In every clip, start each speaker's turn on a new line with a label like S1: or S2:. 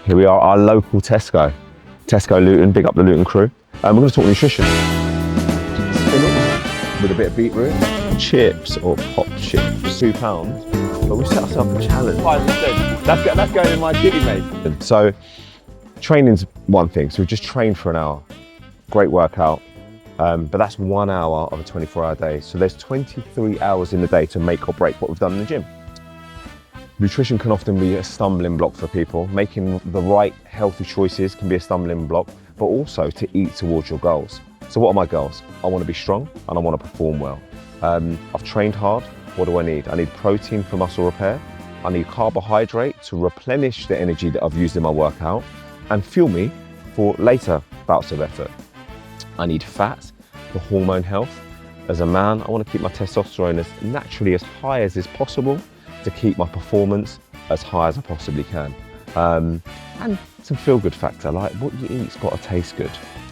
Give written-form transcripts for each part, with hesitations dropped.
S1: Here we are, our local Tesco. Tesco Luton, big up the Luton crew. We're going to talk nutrition. Spinach with a bit of beetroot, chips or pop chips, £2. But we set ourselves a challenge. That's going in my kitty, mate. So training's one thing, so we just trained for an hour. Great workout, but that's 1 hour of a 24-hour day. So there's 23 hours in the day to make or break what we've done in the gym. Nutrition can often be a stumbling block for people. Making the right healthy choices can be a stumbling block, but also to eat towards your goals. So what are my goals? I want to be strong and I want to perform well. I've trained hard. What do I need? I need protein for muscle repair. I need carbohydrate to replenish the energy that I've used in my workout and fuel me for later bouts of effort. I need fat for hormone health. As a man, I want to keep my testosterone as naturally as high as is possible to keep my performance as high as I possibly can. And some feel-good factor, like what you eat's got to taste good.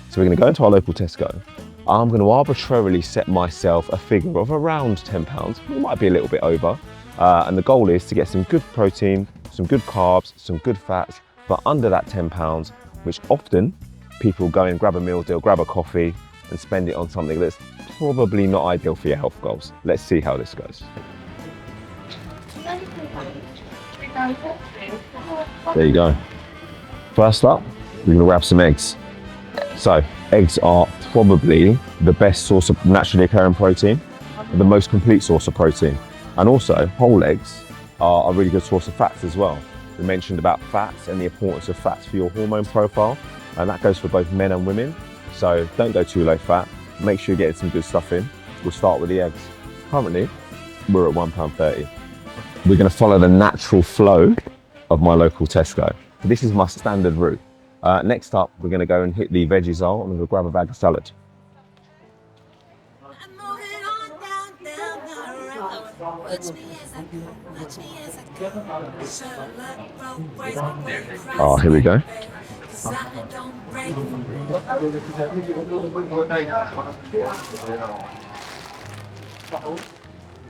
S1: So we're going to go into our local Tesco. I'm going to arbitrarily set myself a figure of around £10. It might be a little bit over. And the goal is to get some good protein, some good carbs, some good fats, but under that £10, which often people go and grab a meal deal, grab a coffee and spend it on something that's probably not ideal for your health goals. Let's see how this goes. There you go. First up, we're gonna grab some eggs. So eggs are probably the best source of naturally occurring protein, the most complete source of protein. And also whole eggs are a really good source of fats as well. We mentioned about fats and the importance of fats for your hormone profile, and that goes for both men and women. So don't go too low fat, make sure you're getting some good stuff in. We'll start with the eggs. Currently, we're at £1.30. We're going to follow the natural flow of my local Tesco. This is my standard route. Next up, we're going to go and hit the veggies aisle and we're going to grab a bag of salad. Oh, here we go.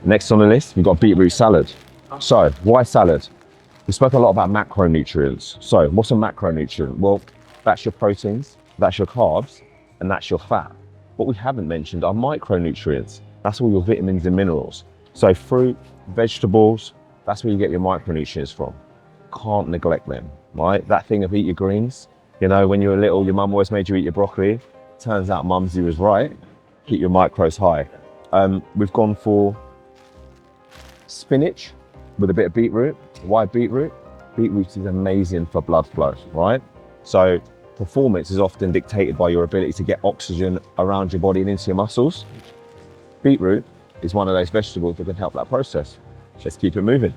S1: Next on the list, we've got beetroot salad. So, why salad? We spoke a lot about macronutrients. So, what's a macronutrient? Well, that's your proteins, that's your carbs, and that's your fat. What we haven't mentioned are micronutrients. That's all your vitamins and minerals. So, fruit, vegetables, that's where you get your micronutrients from. Can't neglect them, right? That thing of eat your greens. You know, when you were little, your mum always made you eat your broccoli. Turns out Mumsy was right. Keep your micros high. We've gone for spinach with a bit of beetroot. Why beetroot? Beetroot is amazing for blood flow, right? So performance is often dictated by your ability to get oxygen around your body and into your muscles. Beetroot is one of those vegetables that can help that process. Let's keep it moving.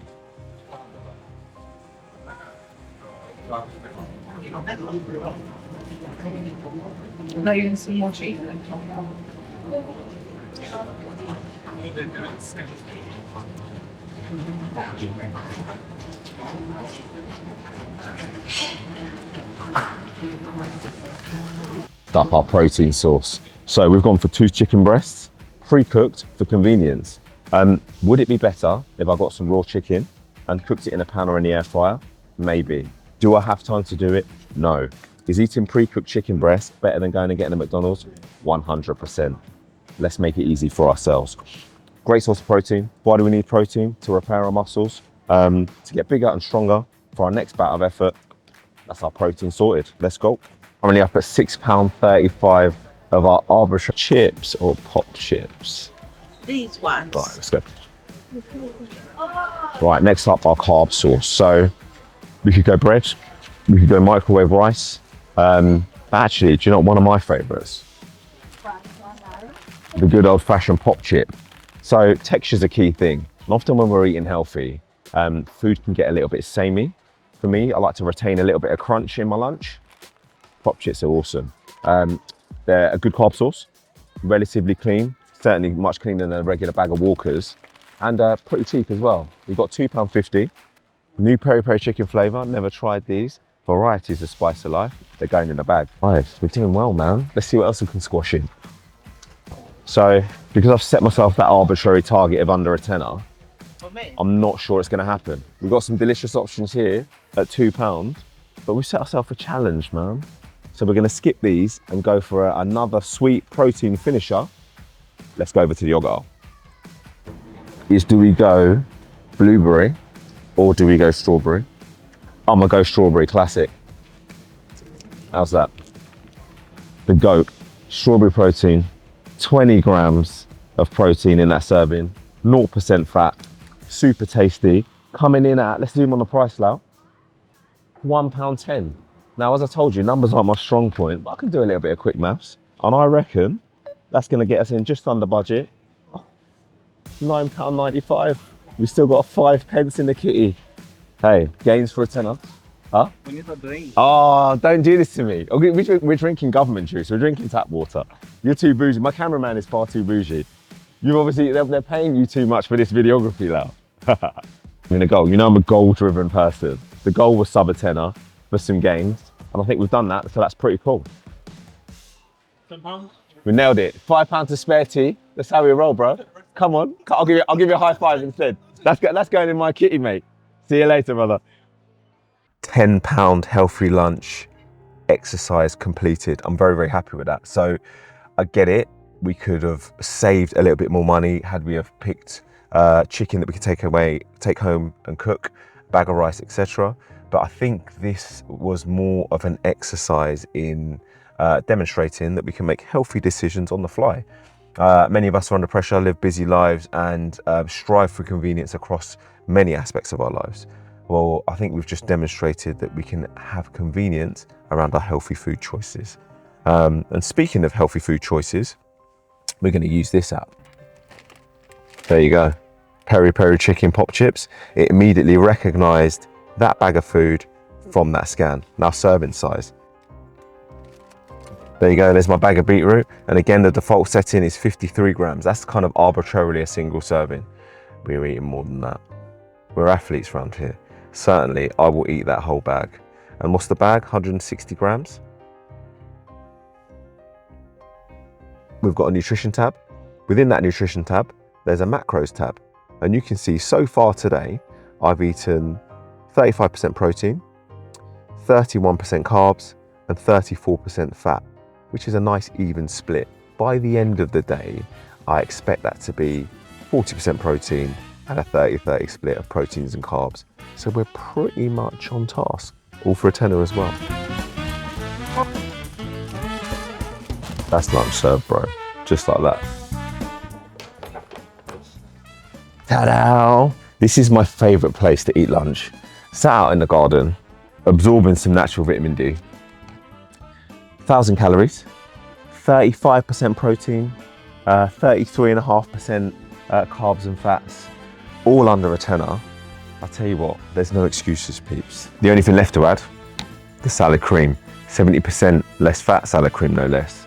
S2: No, you can see more cheese.
S1: Up our protein source. So we've gone for 2 chicken breasts, pre-cooked for convenience. Would it be better if I got some raw chicken and cooked it in a pan or in the air fryer? Maybe. Do I have time to do it? No. Is eating pre-cooked chicken breast better than going and getting a McDonald's? 100%. Let's make it easy for ourselves. Great source of protein. Why do we need protein? To repair our muscles, to get bigger and stronger for our next bout of effort. That's our protein sorted. Let's go. I'm only up at £6.35 of our arbitrary chips or pop chips.
S2: These ones.
S1: Right, let's go. Right, next up our carb source. So we could go bread, we could go microwave rice. Actually, do you know one of my favorites? The good old fashioned pop chip. So texture's a key thing. And often when we're eating healthy, food can get a little bit samey. For me, I like to retain a little bit of crunch in my lunch. Pop chips are awesome. They're a good carb source, relatively clean, certainly much cleaner than a regular bag of Walkers, and pretty cheap as well. We've got £2.50. New peri peri chicken flavour, never tried these. Varieties of spice of life, they're going in a bag. Right, we're doing well, man. Let's see what else we can squash in. So, because I've set myself that arbitrary target of under a tenner, I'm not sure it's gonna happen. We've got some delicious options here at £2. but we set ourselves a challenge, man. So we're gonna skip these and go for another sweet protein finisher. Let's go over to the yogurt aisle. Do we go blueberry or do we go strawberry? I'm gonna go strawberry classic. How's that? The goat, strawberry protein, 20 grams of protein in that serving, 0% fat, super tasty. Coming in at, let's do them on the price now, £1.10. Now, as I told you, numbers aren't my strong point, but I can do a little bit of quick maths. And I reckon that's gonna get us in just under budget. £9.95. We still got 5 pence in the kitty. Hey, gains for a tenner. Huh?
S2: We need a drink.
S1: Oh, don't do this to me. Okay, we're drinking government juice. We're drinking tap water. You're too bougie. My cameraman is far too bougie. You've obviously, they're paying you too much for this videography now. I'm gonna go. You know I'm a goal-driven person. The goal was sub a tenner for some gains, and I think we've done that, so that's pretty cool.
S2: £10.
S1: We nailed it. £5 to spare tea. That's how we roll, bro. Come on. I'll give you a high five instead. That's going in my kitty, mate. See you later, brother. £10 healthy lunch, exercise completed. I'm very, very happy with that. So I get it. We could have saved a little bit more money had we have picked chicken that we could take home and cook, bag of rice, etc. But I think this was more of an exercise in demonstrating that we can make healthy decisions on the fly. Many of us are under pressure, live busy lives, and strive for convenience across many aspects of our lives. Well, I think we've just demonstrated that we can have convenience around our healthy food choices. And speaking of healthy food choices, we're going to use this app. There you go. Peri Peri chicken pop chips. It immediately recognized that bag of food from that scan. Now serving size. There you go, there's my bag of beetroot. And again, the default setting is 53 grams. That's kind of arbitrarily a single serving. We're eating more than that. We're athletes around here. Certainly, I will eat that whole bag. And what's the bag? 160 grams. We've got a nutrition tab. Within that nutrition tab, there's a macros tab. And you can see so far today, I've eaten 35% protein, 31% carbs, and 34% fat, which is a nice even split. By the end of the day, I expect that to be 40% protein and a 30-30 split of proteins and carbs. So we're pretty much on task, all for a tenner as well. That's lunch served, bro, just like that. Ta-da! This is my favorite place to eat lunch. Sat out in the garden, absorbing some natural vitamin D. 1,000 calories, 35% protein, 33.5% carbs and fats, all under a tenner. I'll tell you what, there's no excuses, peeps. The only thing left to add, the salad cream. 70% less fat salad cream, no less.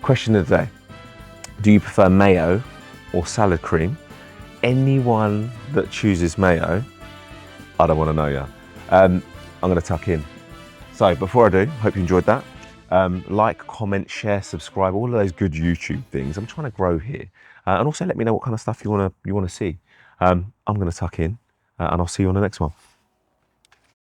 S1: Question of the day. Do you prefer mayo or salad cream? Anyone that chooses mayo, I don't want to know ya. I'm going to tuck in. So before I do, hope you enjoyed that. Like, comment, share, subscribe, all of those good YouTube things. I'm trying to grow here. And also let me know what kind of stuff you want to see. I'm going to tuck in and I'll see you on the next one.